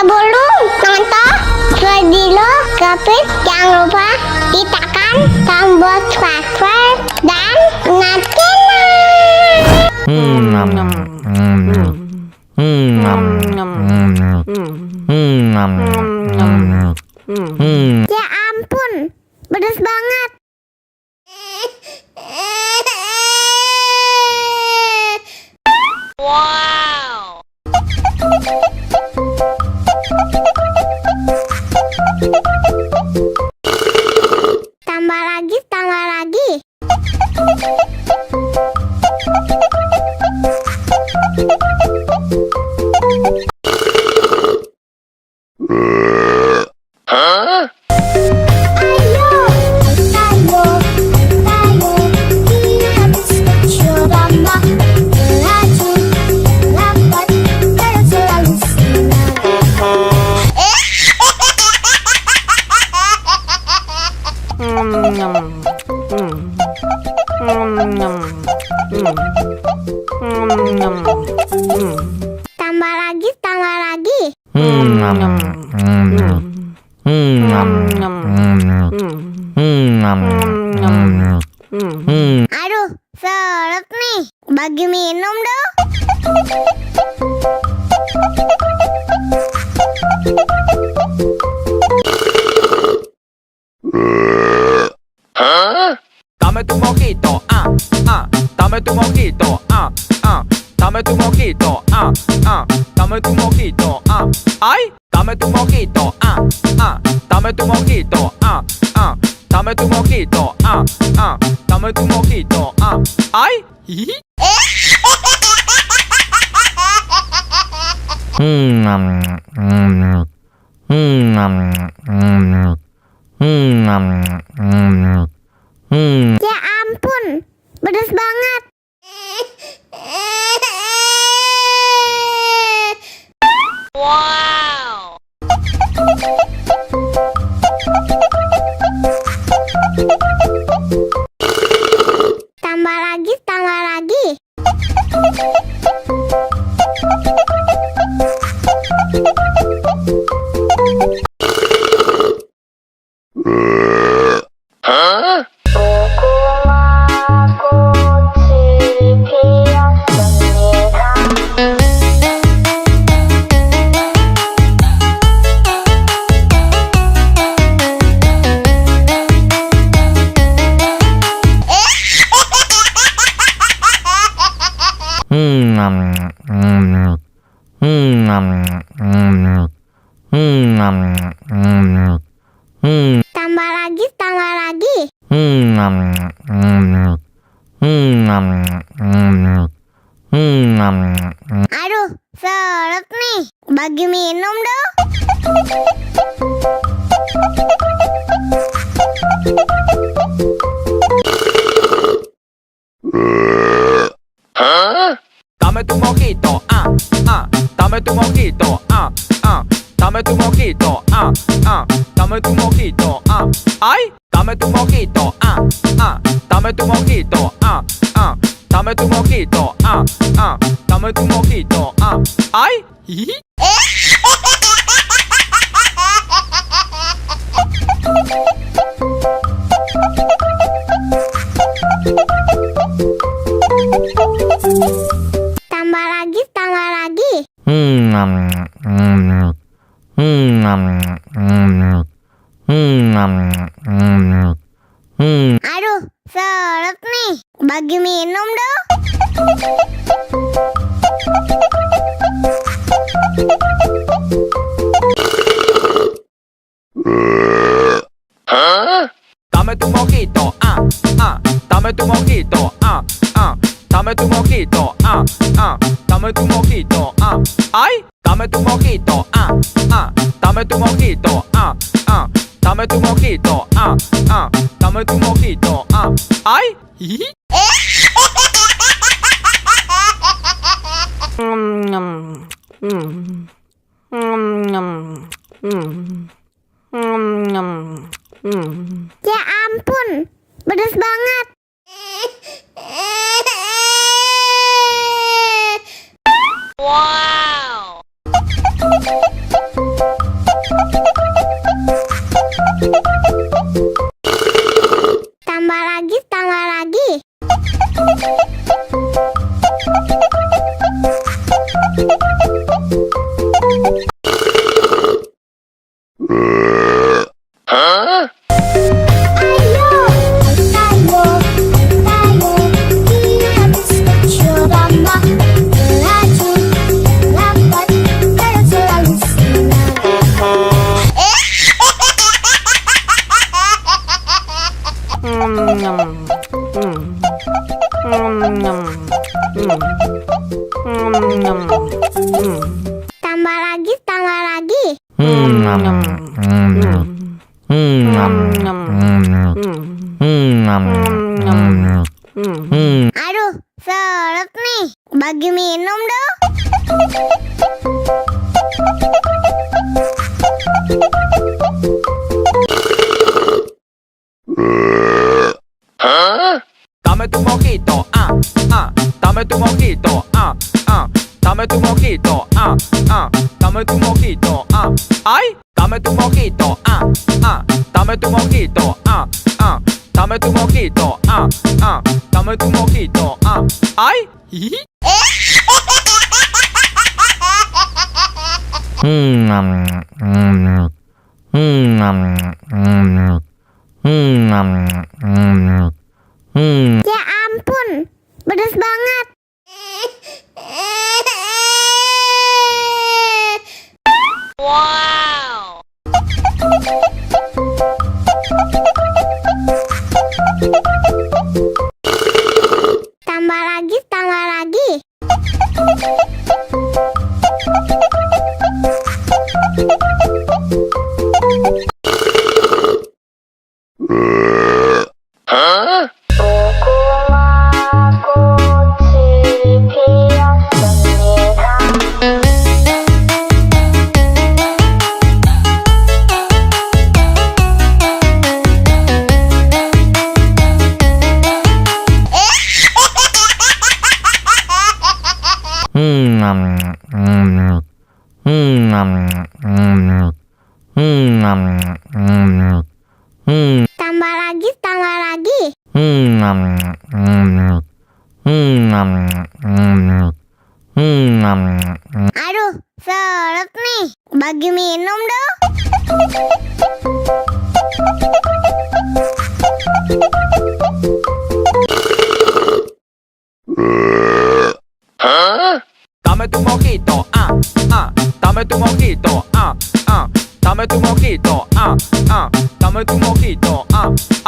Sebelum nonton video Kepit, jangan lupa tekan tombol subscribe dan ya ampun, pedas banget. Wow. Tambah lagi, tambah lagi. Hah? Tambah lagi, tambah lagi. Aduh, seret nih. Bagi minum dong. Hah? Dame tu mojito, dame tu mojito, dame tu mojito, dame tu mojito, ay, dame tu mojito, dame tu mojito, dame tu mojito, dame tu mojito, ay. Ya ampun, pedas banget. Wow. Tambah lagi, tambah lagi. Hah? Tambah lagi, tambah lagi. Aduh, seret nih. Bagi minum dong. Hah? Dame tu mojito, dame tu mojito, dame tu mojito, dame tu mojito, ay, dame tu mojito, dame tu mojito, dame tu mojito, dame tu mojito, ay. Tambah lagi, tambah lagi. Aduh, seret nih. Bagi minum dong. Hah? Dame tu mojito, dame tu mojito, dame tu mojito, dame tu mojito, ay, dame tu mojito, dame tu mojito, dame tu mojito, dame tu mojito, ay. Ya ampun, pedas banget. Wow. Aduh, seret nih. Bagi minum dong. Huh? Dame tu mojito, dame tu mojito, dame tu mojito, dame tu mojito, ay, dame tu mojito, dame tu mojito, dame tu mojito, dame tu mojito, ay. Ya ampun, pedas banget. Wow. Tambah lagi, tambah lagi. Huh? Tambah lagi, tambah lagi. Aduh, seret nih. Bagi minum dong. Huh? Dame tu mojito, dame tu mojito, dame tu mojito, dame tu mojito,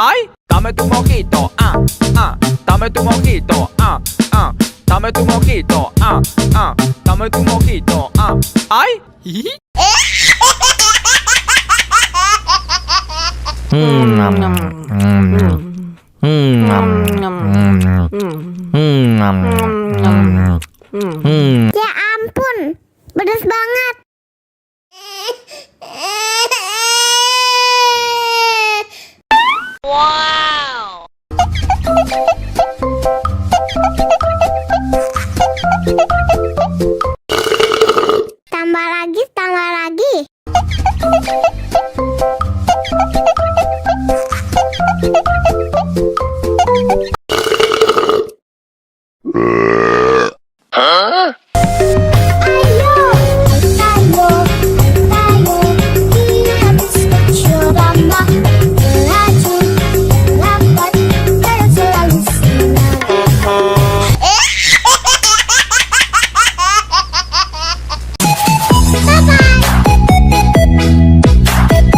ay, dame tu mojito, dame tu mojito, dame tu mojito, dame tu mojito, ay. Ya ampun, pedas banget. Wow. Tambah lagi, tambah lagi.